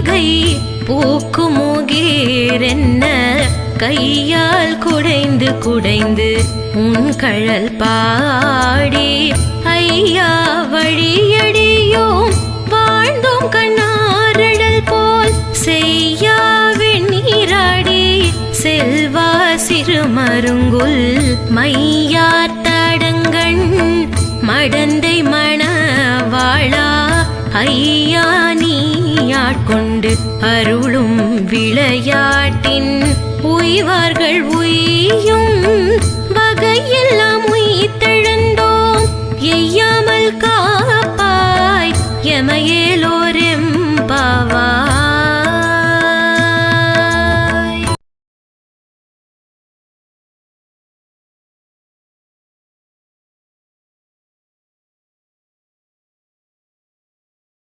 பொய்கை பூக்குமுகீரென்ன கையால் குடைந்து குடைந்து உன் கழல் பாடி ஐயா வழியடியோம் வாழ்ந்தோம் கண்ணாரடல் போல் செய்யா வெண்ணீராடி செல்வா சிறுமருங்குல் மையார் தடங்கண் மடந்தை மணவாளா ஐயா நீ ஆட்கொண்டு அருளும் விளையாட்டின் உய்வார்கள் உய்யும் வகையெல்லாம் உய்தெழுந்தோம் எய்யாமல் காப்பாய் எமையேலோரு